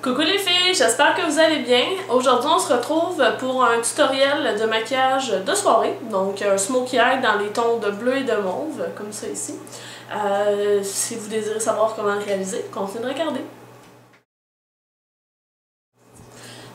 Coucou les filles, j'espère que vous allez bien. Aujourd'hui on se retrouve pour un tutoriel de maquillage de soirée, donc un smokey eye dans les tons de bleu et de mauve, comme ça ici. Si vous désirez savoir comment le réaliser, continuez de regarder.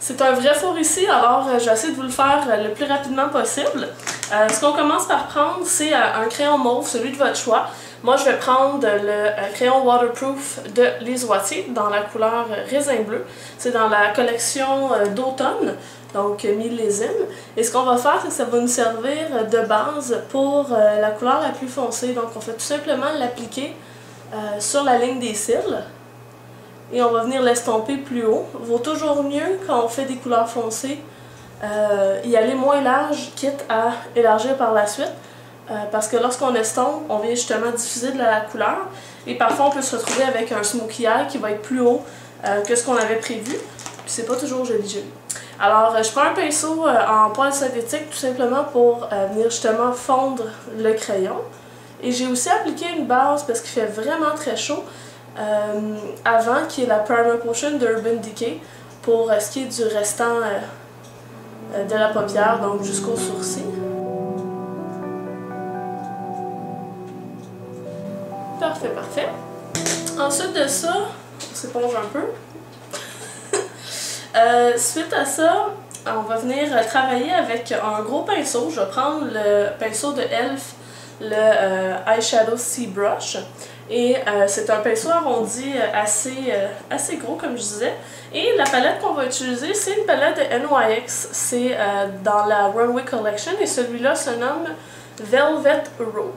C'est un vrai four ici, alors j'essaie de vous le faire le plus rapidement possible. Ce qu'on commence par prendre, c'est un crayon mauve, celui de votre choix. Moi, je vais prendre le crayon waterproof de Lise Wattier dans la couleur raisin bleu. C'est dans la collection d'automne, donc millésime. Et ce qu'on va faire, c'est que ça va nous servir de base pour la couleur la plus foncée. Donc, on fait tout simplement l'appliquer sur la ligne des cils. Et on va venir l'estomper plus haut. Il vaut toujours mieux quand on fait des couleurs foncées y aller moins large, quitte à élargir par la suite. Parce que lorsqu'on estompe, on vient justement diffuser de la couleur. Et parfois, on peut se retrouver avec un smokey eye qui va être plus haut que ce qu'on avait prévu. Puis c'est pas toujours joli. Alors, je prends un pinceau en poils synthétique tout simplement pour venir justement fondre le crayon. Et j'ai aussi appliqué une base parce qu'il fait vraiment très chaud. Avant, qui est la Primer Potion d'Urban Decay pour ce qui est du restant de la paupière, donc jusqu'au sourcil. Parfait, parfait. Ensuite de ça, on s'éponge un peu. Suite à ça, on va venir travailler avec un gros pinceau. Je vais prendre le pinceau de Elf, le Eyeshadow Sea Brush. Et c'est un pinceau arrondi assez gros, comme je disais. Et la palette qu'on va utiliser, c'est une palette de NYX. C'est dans la Runway Collection et celui-là se nomme Velvet Rope.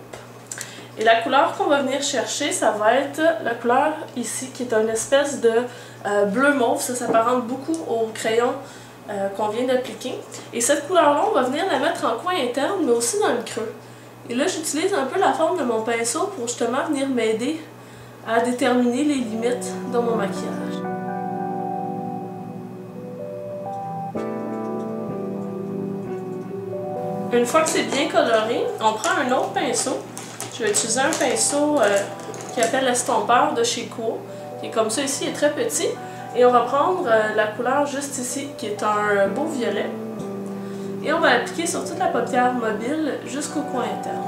Et la couleur qu'on va venir chercher, ça va être la couleur ici, qui est une espèce de bleu mauve. Ça s'apparente beaucoup au crayon qu'on vient d'appliquer. Et cette couleur-là, on va venir la mettre en coin interne, mais aussi dans le creux. Et là, j'utilise un peu la forme de mon pinceau pour justement venir m'aider à déterminer les limites de mon maquillage. Une fois que c'est bien coloré, on prend un autre pinceau. Je vais utiliser un pinceau qui appelle l'estompeur de chez Quo, qui est comme ça ici, il est très petit. Et on va prendre la couleur juste ici, qui est un beau violet. Et on va l'appliquer sur toute la paupière mobile jusqu'au coin interne.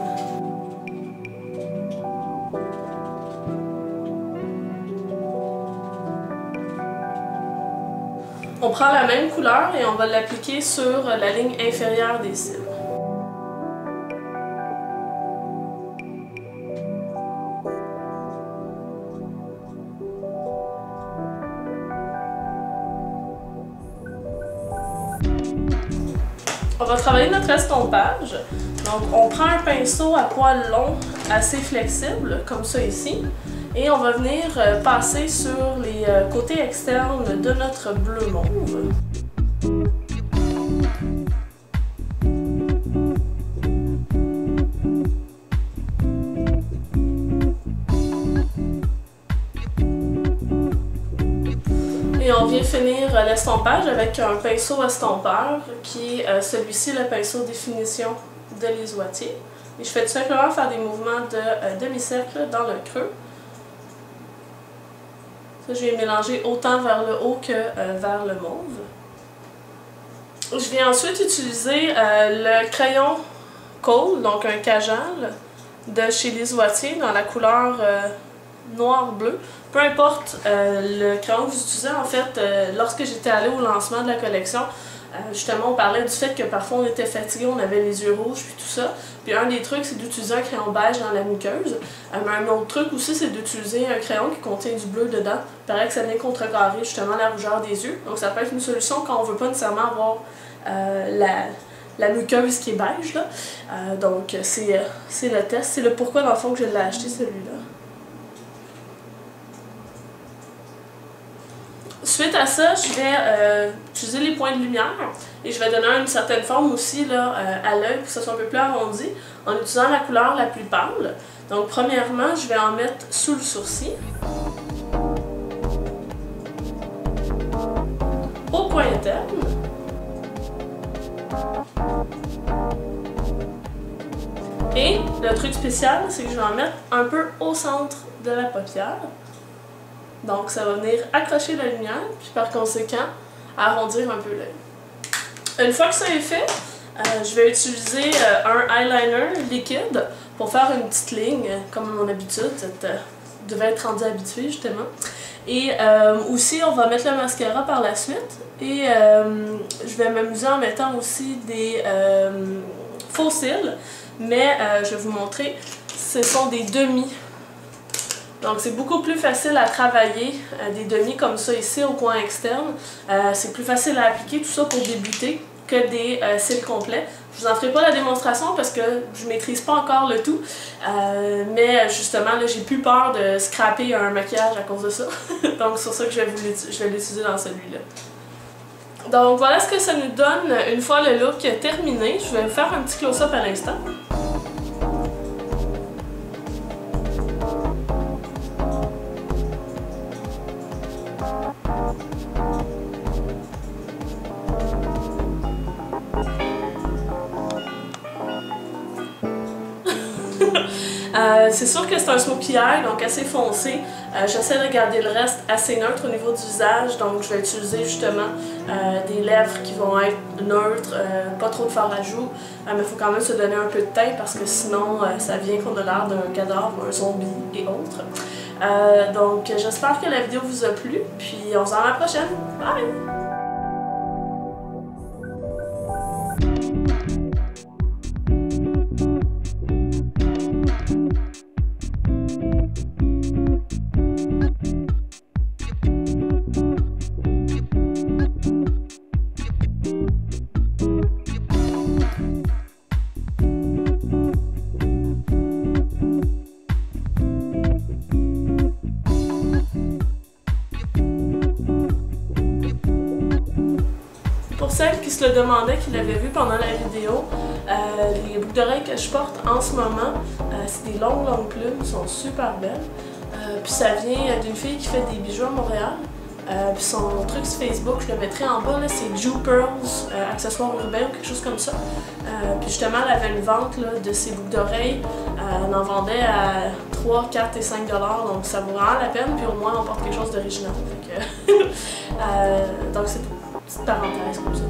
On prend la même couleur et on va l'appliquer sur la ligne inférieure des cils. On va travailler notre estompage. Donc, on prend un pinceau à poils longs, assez flexible, comme ça ici. Et on va venir passer sur les côtés externes de notre bleu mauve. Et on vient finir l'estompage avec un pinceau estompeur qui est celui-ci, le pinceau définition de Lise Wattier. Et je fais tout simplement faire des mouvements de demi-cercle dans le creux. Ça, je viens mélanger autant vers le haut que vers le mauve. Je viens ensuite utiliser le crayon Kohl, donc un Kajal de chez Lise Wattier dans la couleur noir-bleu. Peu importe le crayon que vous utilisez, en fait, lorsque j'étais allée au lancement de la collection, justement, on parlait du fait que parfois on était fatigué, on avait les yeux rouges, puis tout ça. Puis un des trucs, c'est d'utiliser un crayon beige dans la muqueuse. Mais un autre truc aussi, c'est d'utiliser un crayon qui contient du bleu dedans. Il paraît que ça vient contrecarrer justement la rougeur des yeux. Donc ça peut être une solution quand on veut pas nécessairement avoir la muqueuse qui est beige, là. Donc c'est le test, c'est le pourquoi dans le fond que je l'ai acheté celui-là. Suite à ça, je vais utiliser les points de lumière et je vais donner une certaine forme aussi là, à l'œil pour que ça soit un peu plus arrondi en utilisant la couleur la plus pâle. Donc premièrement, je vais en mettre sous le sourcil, au coin interne et le truc spécial, c'est que je vais en mettre un peu au centre de la paupière. Donc ça va venir accrocher la lumière, puis par conséquent, arrondir un peu l'œil. Une fois que ça est fait, je vais utiliser un eyeliner liquide pour faire une petite ligne, comme à mon habitude. Vous devez être rendu habitué justement. Et aussi, on va mettre le mascara par la suite. Et je vais m'amuser en mettant aussi des faux cils. Mais je vais vous montrer, ce sont des demi. Donc c'est beaucoup plus facile à travailler des demi comme ça ici au coin externe. C'est plus facile à appliquer tout ça pour débuter que des cils complets. Je vous en ferai pas la démonstration parce que je maîtrise pas encore le tout. Mais justement, là, j'ai plus peur de scraper un maquillage à cause de ça. Donc c'est pour ça que je vais l'utiliser dans celui-là. Donc voilà ce que ça nous donne une fois le look terminé. Je vais vous faire un petit close-up à l'instant. C'est sûr que c'est un smokey eye, donc assez foncé. J'essaie de garder le reste assez neutre au niveau du visage, donc je vais utiliser justement des lèvres qui vont être neutres, pas trop de fard à joues, mais il faut quand même se donner un peu de teint parce que sinon ça vient qu'on a l'air d'un cadavre, un zombie et autres. Donc j'espère que la vidéo vous a plu, puis on se voit à la prochaine. Bye! Pour celles qui se le demandaient, qui l'avaient vu pendant la vidéo, les boucles d'oreilles que je porte en ce moment, c'est des longues plumes, sont super belles. Puis ça vient d'une fille qui fait des bijoux à Montréal. Puis son truc sur Facebook, je le mettrai en bas, c'est Jew Pearls, accessoires urbains ou quelque chose comme ça. Puis justement, elle avait une vente là, de ses boucles d'oreilles. Elle en vendait à 3, 4 et 5 $, donc ça vaut vraiment la peine. Puis au moins, on porte quelque chose d'original. Donc c'est tout. Petite parenthèse comme ça.